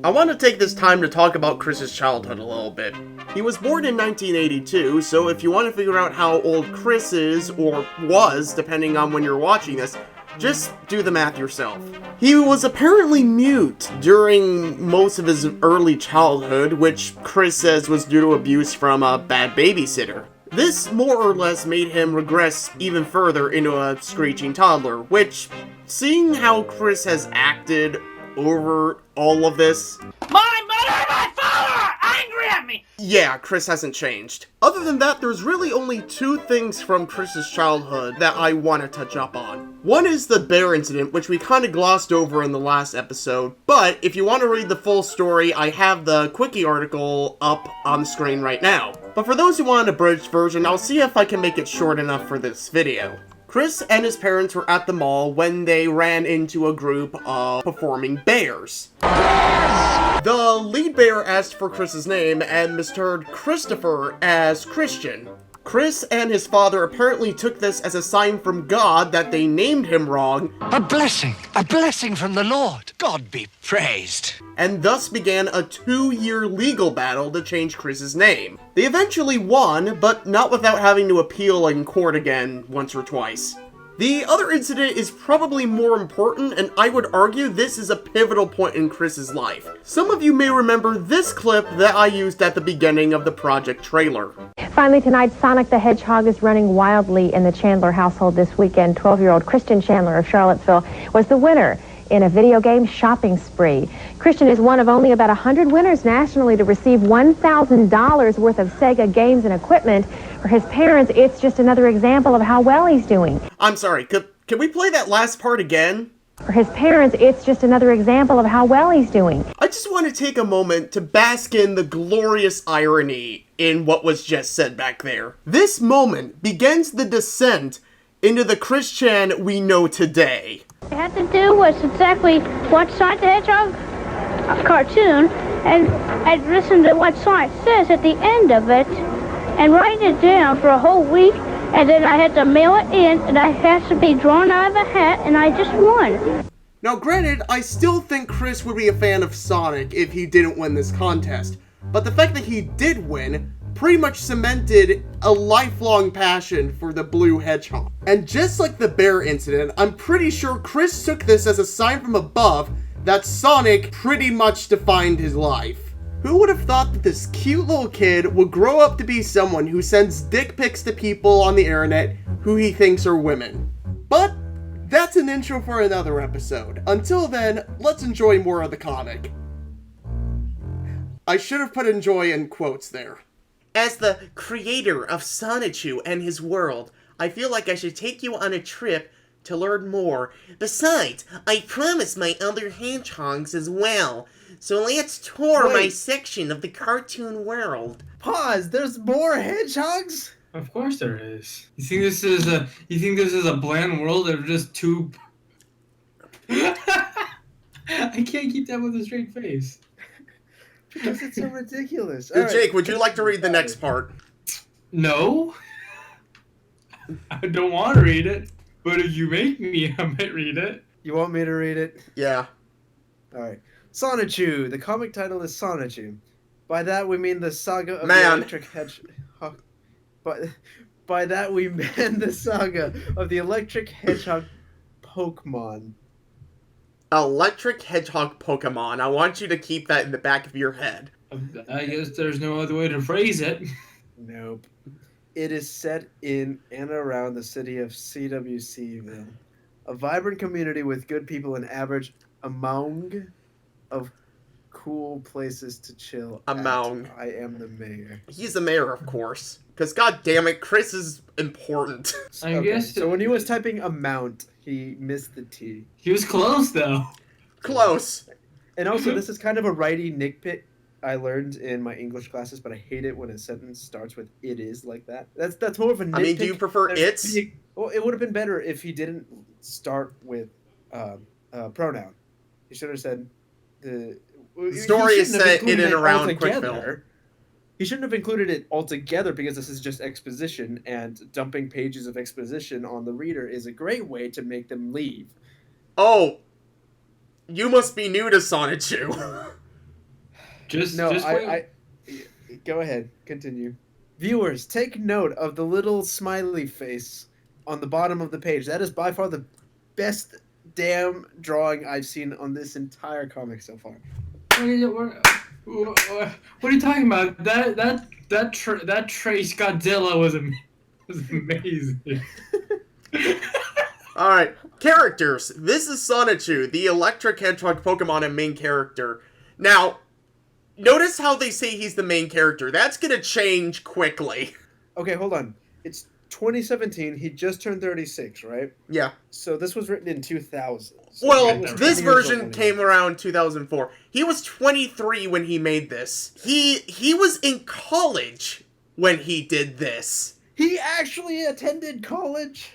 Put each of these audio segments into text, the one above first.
I want to take this time to talk about Chris's childhood a little bit. He was born in 1982, so if you want to figure out how old Chris is, or was, depending on when you're watching this, just do the math yourself. He was apparently mute during most of his early childhood, which Chris says was due to abuse from a bad babysitter. This more or less made him regress even further into a screeching toddler, which, seeing how Chris has acted over all of this... My mother and my father are angry at me! Yeah, Chris hasn't changed. Other than that, there's really only two things from Chris's childhood that I want to touch up on. One is the bear incident, which we kind of glossed over in the last episode, but if you want to read the full story, I have the quickie article up on the screen right now. But for those who want an abridged version, I'll see if I can make it short enough for this video. Chris and his parents were at the mall when they ran into a group of performing bears. The lead bear asked for Chris's name and mistook Christopher as Christian. Chris and his father apparently took this as a sign from God that they named him wrong. A blessing from the Lord. God be praised. And thus began a 2-year legal battle to change Chris's name. They eventually won, but not without having to appeal in court again once or twice. The other incident is probably more important, and I would argue this is a pivotal point in Chris's life. Some of you may remember this clip that I used at the beginning of the project trailer. Finally tonight, Sonic the Hedgehog is running wildly in the Chandler household this weekend. 12-year-old Christian Chandler of Charlottesville was the winner in a video game shopping spree. Christian is one of only about 100 winners nationally to receive $1,000 worth of Sega games and equipment. For his parents, it's just another example of how well he's doing. I'm sorry, can we play that last part again? For his parents, it's just another example of how well he's doing. I just want to take a moment to bask in the glorious irony in what was just said back there. This moment begins the descent into the Chris Chan we know today. What I had to do was exactly watch Sonic the Hedgehog cartoon, and I'd listen to what Sonic says at the end of it, and write it down for a whole week, and then I had to mail it in, and I had to be drawn out of a hat, and I just won. Now granted, I still think Chris would be a fan of Sonic if he didn't win this contest, but the fact that he did win pretty much cemented a lifelong passion for the blue hedgehog. And just like the bear incident, I'm pretty sure Chris took this as a sign from above that Sonic pretty much defined his life. Who would have thought that this cute little kid would grow up to be someone who sends dick pics to people on the internet who he thinks are women? But that's an intro for another episode. Until then, let's enjoy more of the comic. I should have put enjoy in quotes there. As the creator of Sonichu and his world, I feel like I should take you on a trip to learn more. Besides, I promised my other hedgehogs as well. So let's tour my section of the cartoon world. Pause. There's more hedgehogs? Of course there is. You think this is a bland world of just two? I can't keep that with a straight face. Because it's so ridiculous. Jake, would you like to read the next part? No. I don't want to read it, but if you make me, I might read it. You want me to read it? Yeah. Alright. Sonichu. The comic title is Sonichu. By that we mean the saga of the electric hedgehog. By that we mean the saga of the electric hedgehog Pokemon. Electric hedgehog Pokemon. I want you to keep that in the back of your head. I guess there's no other way to phrase it. Nope. It is set in and around the city of CWCville. A vibrant community with good people and average amount of cool places to chill. Amount. I am the mayor. He's the mayor, of course. Because, god damn it, Chris is important. I guess. So when he was typing amount, he missed the T. He was close, though. Close. And also, this is kind of a righty nitpick I learned in my English classes, but I hate it when a sentence starts with "it is" like that. That's more of a nitpick. I mean, do you prefer it's? Well, it would have been better if he didn't start with pronoun. He should have said the story is set in and around Quickville. He shouldn't have included it altogether because this is just exposition, and dumping pages of exposition on the reader is a great way to make them leave. Oh, you must be new to Sonichu. Just No, just wait. I go ahead. Continue. Viewers, take note of the little smiley face on the bottom of the page. That is by far the best damn drawing I've seen on this entire comic so far. What are you talking about? That Trace Godzilla was amazing. Alright, characters. This is Sonichu, the electric hedgehog Pokemon and main character. Now, notice how they say he's the main character. That's gonna change quickly. Okay, hold on. It's 2017. He just turned 36, right? Yeah. So this was written in 2000. So Well, he was this 20 years old version when he came made it. around 2004. He was 23 when he made this. He was in college when he did this. He actually attended college.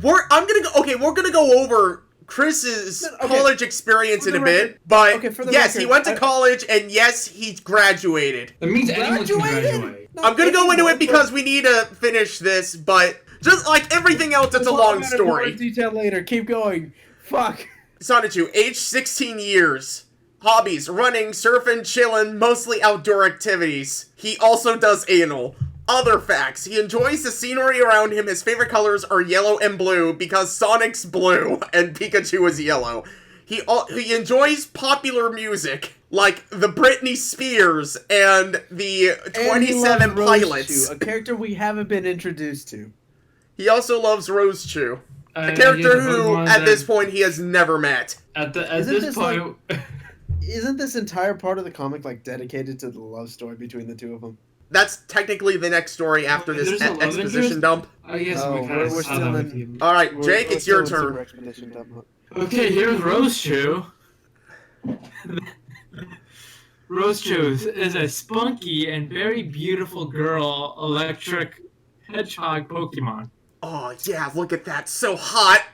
We're gonna go over Chris's Okay. college experience For in a the bit, record- but okay, for the yes, he record, went to college, and yes, he graduated. That means anyone can Graduated? graduate. Not I'm gonna go into anyone, it because we need to finish this, but just like everything else, it's a We'll long talk about it more in story. detail later. Keep going. Fuck. Sonichu, age 16 years. Hobbies, running, surfing, chillin', mostly outdoor activities. He also does anal. Other facts, he enjoys the scenery around him. His favorite colors are yellow and blue because Sonic's blue and Pikachu is yellow. He enjoys popular music, like the Britney Spears and the And he 27 loves Pilots. Rose Chew, a character we haven't been introduced to. He also loves Rose Chew, a Yeah, character the who, Pokemon at that- this point, he has never met. At Isn't this this point, Isn't this entire part of the comic like dedicated to the love story between the two of them? That's technically the next story after this There's a love exposition interest? dump. I guess Oh, we kind of we're saw still that in- with you. Alright, Jake, We're it's your still in Super turn. Expedition Dump. Okay, here's Rose Chew. Rose Chew is a spunky and very beautiful girl electric hedgehog Pokemon. Oh, yeah, look at that. So hot.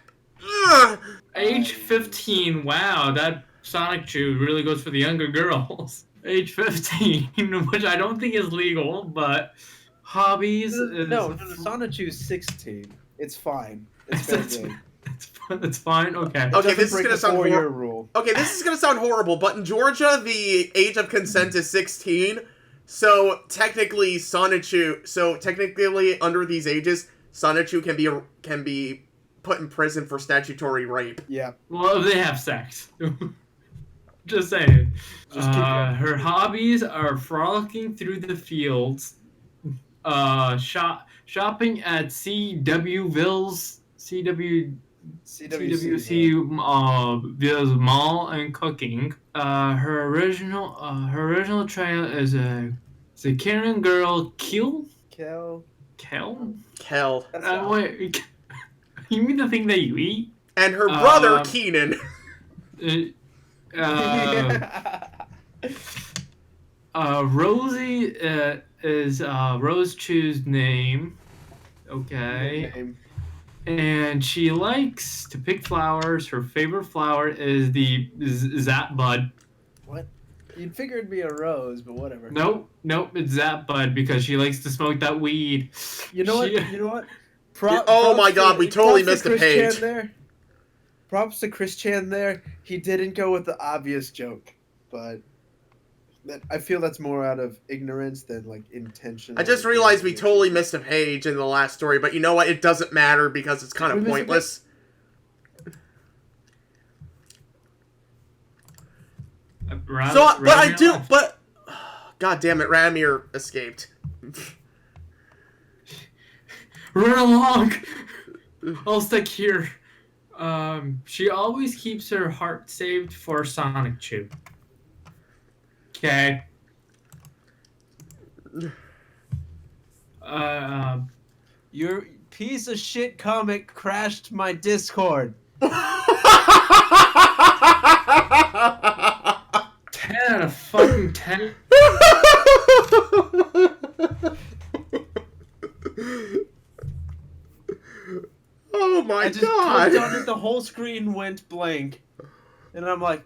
Ugh. Age 15, wow, that Sonic Chew really goes for the younger girls. Age 15, which I don't think is legal, but hobbies is... No, Sonichu's 16. It's fine. It's very good. It's fine, okay. Okay, Doesn't this is break gonna the sound 4-year horrible. rule. Okay, this is gonna sound horrible, but in Georgia, the age of consent is 16. So technically, under these ages, Sonichu can be put in prison for statutory rape. Yeah. Well, if they have sex. Just saying. Just keep going. Her hobbies are frolicking through the fields, shopping at CWVille's CWC Ville's mall, and cooking. Her original trail is a Karen girl Kel. Kel. Hell. That's not- Wait, you mean the thing that you eat? And her brother, Keenan. Rosie is Rose Chew's name. Okay. Name. And she likes to pick flowers. Her favorite flower is the Zap Bud. What? You'd figure it'd be a rose, but whatever. Nope, it's Zap Bud because she likes to smoke that weed. You know what? You know what? Oh my God, we totally props missed to a Chris page. Chan there. Props to Chris Chan there. He didn't go with the obvious joke, but I feel that's more out of ignorance than like intention. I just realized we totally missed a page in the last story, but you know what? It doesn't matter because it's kind of We missed a pointless. God damn it, Ramir escaped. Run along. I'll stick here. She always keeps her heart saved for Sonic Chew. Okay. Your piece of shit comic crashed my Discord. 10 out of fucking 10. Oh my I just God. clicked on it, the whole screen went blank. And I'm like,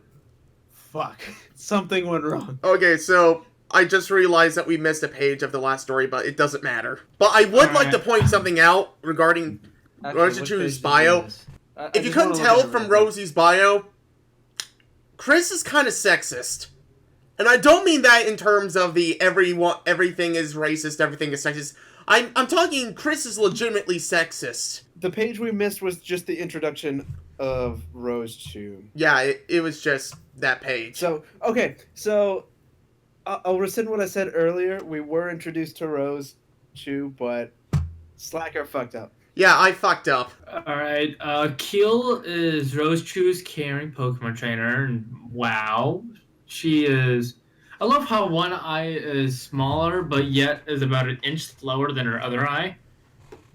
fuck, something went wrong. Okay, so I just realized that we missed a page of the last story, but it doesn't matter. But I would like to point something out regarding Rosie's bio. If you couldn't tell from Rosie's bio, Chris is kind of sexist. And I don't mean that in terms of the everything is racist, everything is sexist. I'm talking Chris is legitimately sexist. The page we missed was just the introduction of Rose Chu. Yeah, it was just that page. So, okay, so I'll rescind what I said earlier. We were introduced to Rose Chu, but Slacker fucked up. Yeah, I fucked up. Alright, Keel is Rose Chu's caring Pokemon trainer, and wow. She is... I love how one eye is smaller, but yet is about an inch slower than her other eye.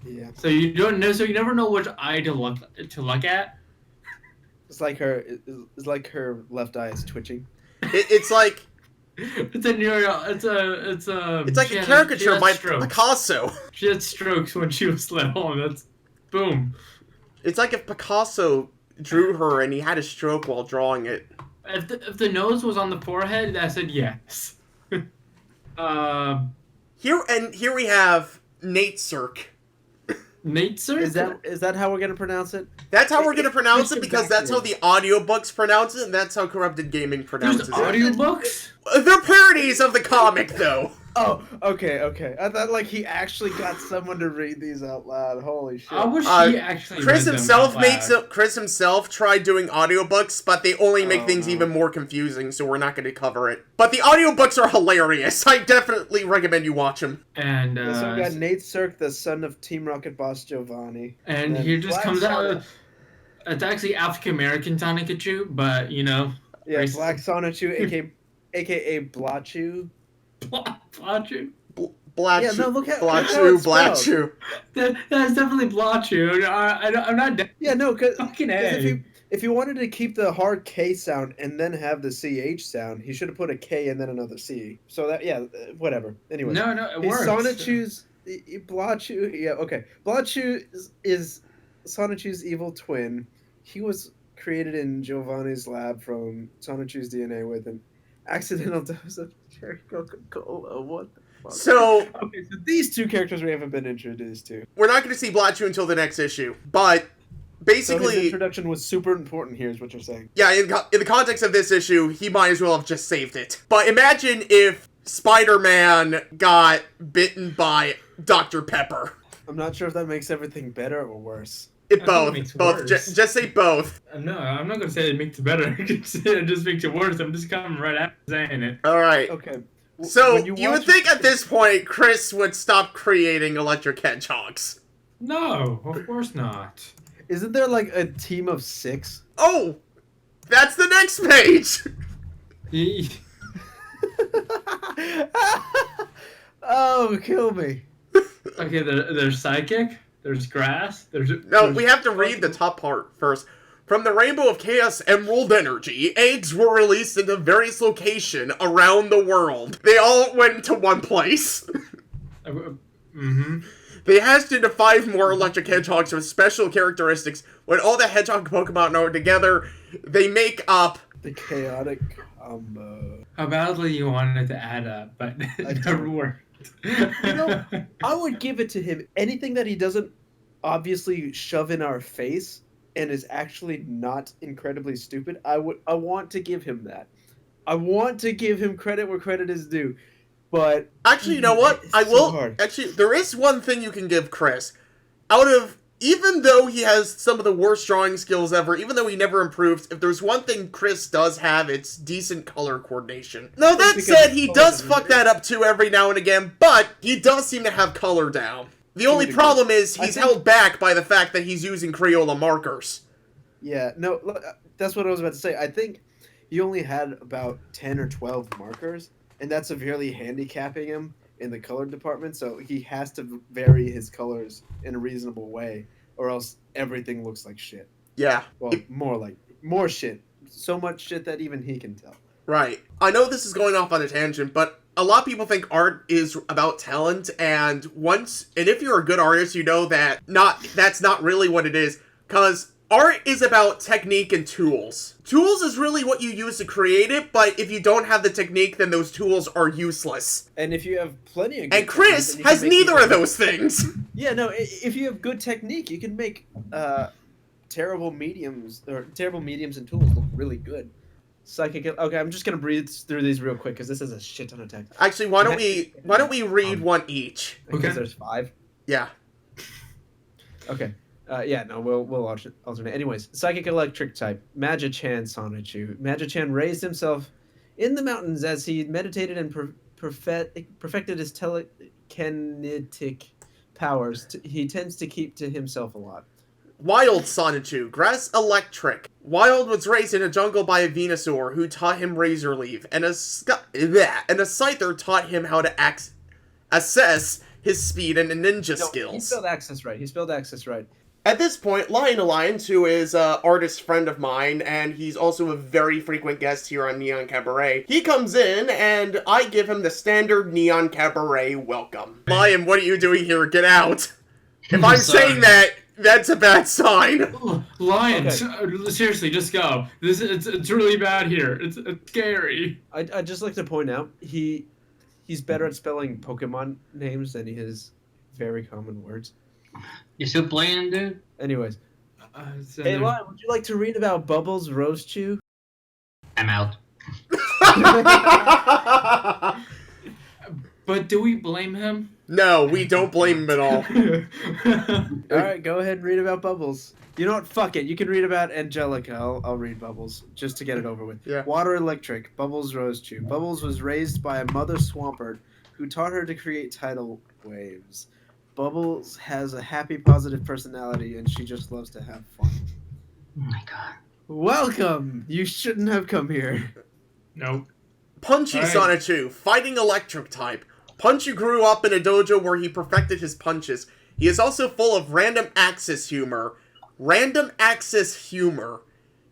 Yeah. So you don't know. So you never know which eye to look at. It's like her left eye is twitching. It's like It's a neural. It's like a caricature by Picasso. She had strokes when she was little. And that's boom. It's like if Picasso drew her and he had a stroke while drawing it. If the nose was on the forehead, I said yes. Here we have Nate Cirque. Nate Cirque? Is that how we're gonna pronounce it? That's how we're gonna pronounce it because that's how the audiobooks pronounce it, and that's how Corrupted Gaming pronounces it. Audiobooks? They're parodies of the comic, though. Oh, okay. I thought like he actually got someone to read these out loud. Holy shit! I wish he actually. Chris read himself them out loud. Chris himself tried doing audiobooks, but they only make things even more confusing, so we're not going to cover it. But the audiobooks are hilarious. I definitely recommend you watch them. And so we got Nate Cirque, the son of Team Rocket boss Giovanni. And he just comes out. It's actually African American Sonichu, but you know. Yeah, Black Sonichu, aka Blachu. Blachu? Blachu. Yeah, no, look at Blachu. That's definitely Blachu. I'm not. Yeah, no, because fucking if you wanted to keep the hard K sound and then have the CH sound, he should have put a K and then another C. So that, yeah, whatever. Anyway. No, it works. Sonichu's Blachu. Yeah, okay. Blachu is Sonichu's evil twin. He was created in Giovanni's lab from Sonichu's DNA with an accidental dose of cherry Coca-Cola. What the fuck? So these two characters we haven't been introduced to. We're not going to see Blachu until the next issue, but basically... So his introduction was super important here, is what you're saying. Yeah, in the context of this issue, he might as well have just saved it. But imagine if Spider-Man got bitten by Dr. Pepper. I'm not sure if that makes everything better or worse. Both. Just say both. No, I'm not gonna say it makes it better. It just makes it worse. I'm just coming right after saying it. All right. Okay. So you would think at this point Chris would stop creating electric hedgehogs. No, of course not. Isn't there like a team of 6? Oh, that's the next page. Oh, kill me. Okay, there's psychic. There's grass. We have to read the top part first. From the Rainbow of Chaos Emerald Energy, eggs were released into various locations around the world. They all went to one place. They hatched into 5 more electric hedgehogs with special characteristics. When all the hedgehog Pokemon are together, they make up the chaotic combo. How badly you wanted to add up, but it never worked. I would give it to him. Anything that he doesn't obviously shove in our face and is actually not incredibly stupid, I want to give him that. I want to give him credit where credit is due. But actually, you know what? I will. Actually, there is one thing you can give Chris. Even though he has some of the worst drawing skills ever, even though he never improves, if there's one thing Chris does have, it's decent color coordination. Now, that said, he does fuck that up too every now and again, but he does seem to have color down. The only problem is he's held back by the fact that he's using Crayola markers. Yeah, no, look, that's what I was about to say. I think he only had about 10 or 12 markers, and that's severely handicapping him in the color department, so he has to vary his colors in a reasonable way, or else everything looks like shit. Yeah. Well, more shit. So much shit that even he can tell. Right. I know this is going off on a tangent, but a lot of people think art is about talent, and if you're a good artist, you know that that's not really what it is, because art is about technique and tools. Tools is really what you use to create it, but if you don't have the technique, then those tools are useless. And if you have plenty of good And Chris has neither of those things. Yeah, no, if you have good technique, you can make terrible mediums and tools look really good. Psychic. Okay, I'm just gonna breeze through these real quick because this is a shit ton of text. Actually, why don't we read one each? Because there's 5. Yeah. Okay. Yeah, no, we'll alternate. Anyways, psychic electric type, Magi-chan Sonichu. Magi-chan raised himself in the mountains as he meditated and perfected his telekinetic powers. He tends to keep to himself a lot. Wild Sonichu, Grass Electric. Wild was raised in a jungle by a Venusaur who taught him Razor Leaf, and a Scyther taught him how to assess his speed and ninja skills. He spelled access right. At this point, Lion Alliance, who is an artist friend of mine, and he's also a very frequent guest here on Neon Cabaret, he comes in, and I give him the standard Neon Cabaret welcome. Lion, what are you doing here? Get out! If I'm saying that, that's a bad sign. Oh, Lion, seriously, just go. It's really bad here. It's scary. I'd just like to point out, he's better at spelling Pokemon names than he is very common words. You still playing, dude? Anyways. Hey, Lion, would you like to read about Bubbles Rosechew? I'm out. But do we blame him? No, we don't blame him at all. Alright, go ahead and read about Bubbles. You know what? Fuck it. You can read about Angelica. I'll read Bubbles, just to get it over with. Yeah. Water Electric, Bubbles Rosechew. Bubbles was raised by a mother swampert who taught her to create tidal waves. Bubbles has a happy, positive personality, and she just loves to have fun. Oh my god. Welcome! You shouldn't have come here. Nope. Punchy Sonichu, Fighting Electric type. Punchy grew up in a dojo where he perfected his punches. He is also full of random axis humor.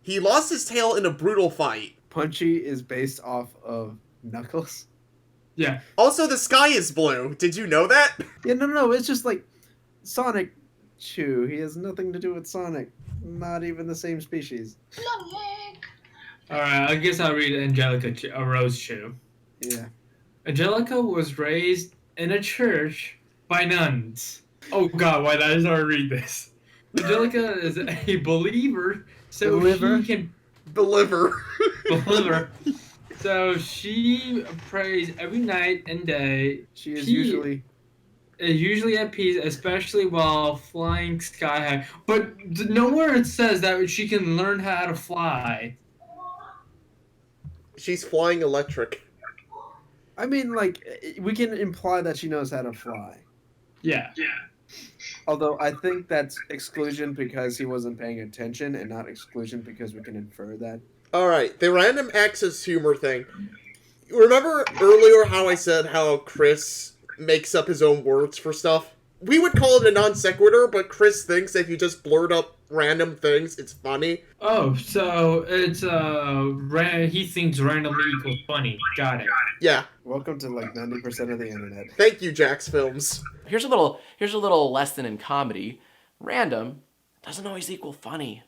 He lost his tail in a brutal fight. Punchy is based off of Knuckles. Yeah. Also, the sky is blue. Did you know that? Yeah, no, it's just like Sonic Chew. He has nothing to do with Sonic. Not even the same species. Alright, I guess I'll read Angelica Rosechew. Yeah. Angelica was raised in a church by nuns. Oh god, why did I start to read this? Angelica is a believer, so she can... Believer. So she prays every night and day. She is usually at peace, especially while flying sky high. But nowhere it says that she can learn how to fly. She's flying electric. I mean, like, we can imply that she knows how to fly. Yeah. Although I think that's exclusion because he wasn't paying attention, and not exclusion because we can infer that. Alright, the random access humor thing. Remember earlier how I said how Chris makes up his own words for stuff? We would call it a non sequitur, but Chris thinks that if you just blurt up random things, it's funny. Oh, so it's he thinks randomly equals funny. Got it. Yeah. Welcome to like 90% of the internet. Thank you, Jax Films. Here's a little lesson in comedy. Random doesn't always equal funny.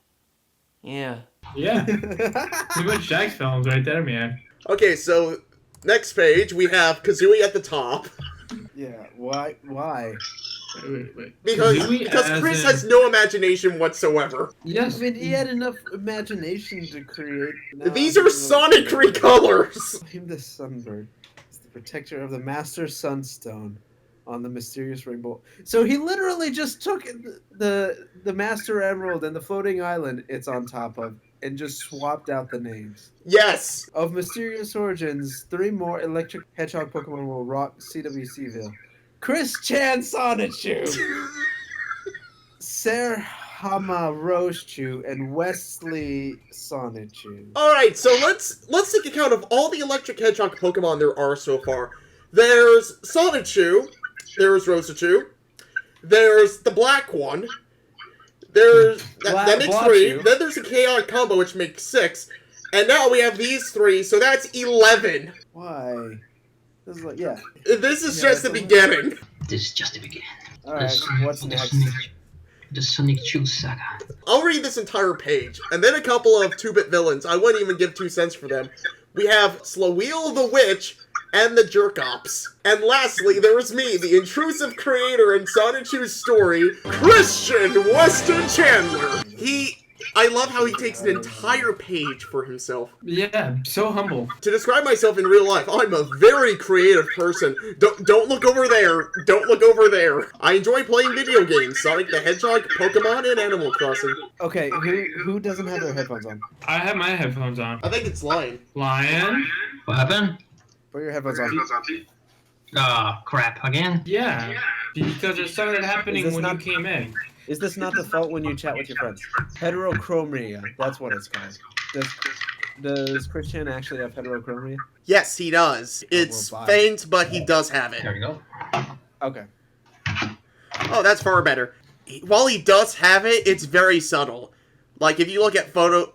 Yeah. Yeah. Too much Jax Films right there, man. Okay, so next page we have Kazooie at the top. Yeah. Why? Wait. Because Chris has no imagination whatsoever. Yes. I mean, he had enough imagination to create... These are Sonic recolors! Blame the Sunbird. It's the protector of the Master Sunstone on the mysterious rainbow. So he literally just took the Master Emerald and the floating island it's on top of and just swapped out the names. Yes! Of mysterious origins, 3 more electric hedgehog Pokemon will rock CWCville. Chris Chan Sonichu, Serhama Rosechew, and Wesley Sonichu. Alright, so let's take account of all the electric hedgehog Pokemon there are so far. There's Sonichu, there's Rosechew, there's the black one, that makes 3, then there's a chaotic combo which makes 6, and now we have these 3, so that's 11. Why? This is like, yeah. This is just the beginning. This is just the beginning. Alright, what's next? The Sonic Chew Saga. I'll read this entire page, and then a couple of 2-bit villains. I wouldn't even give 2 cents for them. We have Sloweel the Witch and the Jerkops. And lastly, there is me, the intrusive creator in Sonichu's story, Christian Weston Chandler. I love how he takes an entire page for himself. Yeah, so humble. To describe myself in real life, I'm a very creative person. Don't look over there. Don't look over there. I enjoy playing video games, Sonic the Hedgehog, Pokemon, and Animal Crossing. Okay, who doesn't have their headphones on? I have my headphones on. I think it's Lion. Lion? What happened? Put your headphones on. Crap again? Yeah, because it started happening when you came in. Is this not the fault when you chat with your friends? Heterochromia, that's what it's called. Does Christian actually have heterochromia? Yes, he does. It's faint, but he does have it. There we go. Okay. Oh, that's far better. While he does have it, it's very subtle. Like if you look at photos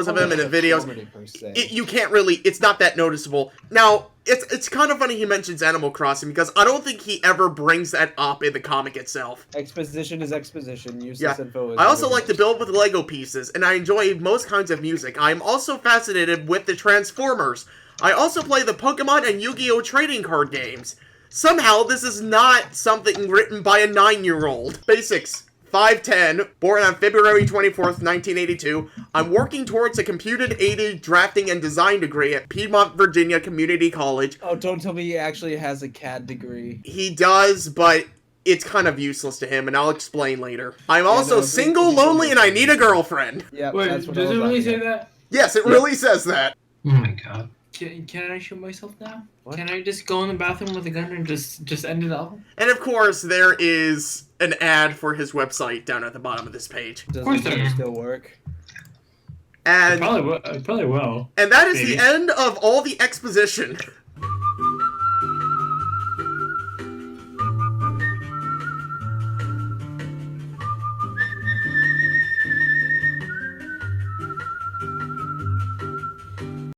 of him in the videos, you can't really. It's not that noticeable. Now, it's kind of funny he mentions Animal Crossing because I don't think he ever brings that up in the comic itself. Exposition is exposition. Useless info is I also like to build with Lego pieces, and I enjoy most kinds of music. I am also fascinated with the Transformers. I also play the Pokemon and Yu-Gi-Oh! Trading card games. Somehow, this is not something written by a 9-year-old. Basics. 5'10", born on February 24th, 1982. I'm working towards a computer-aided drafting and design degree at Piedmont, Virginia Community College. Oh, don't tell me he actually has a CAD degree. He does, but it's kind of useless to him, and I'll explain later. I'm also single, lonely, and I need a girlfriend. Yeah, wait, that's what does it really say that? Yes, it really says that. Oh my god. Can I shoot myself now? What? Can I just go in the bathroom with a gun and just end it all? And of course, there is an ad for his website down at the bottom of this page. Does it still work? And it probably will. And that is the end of all the exposition.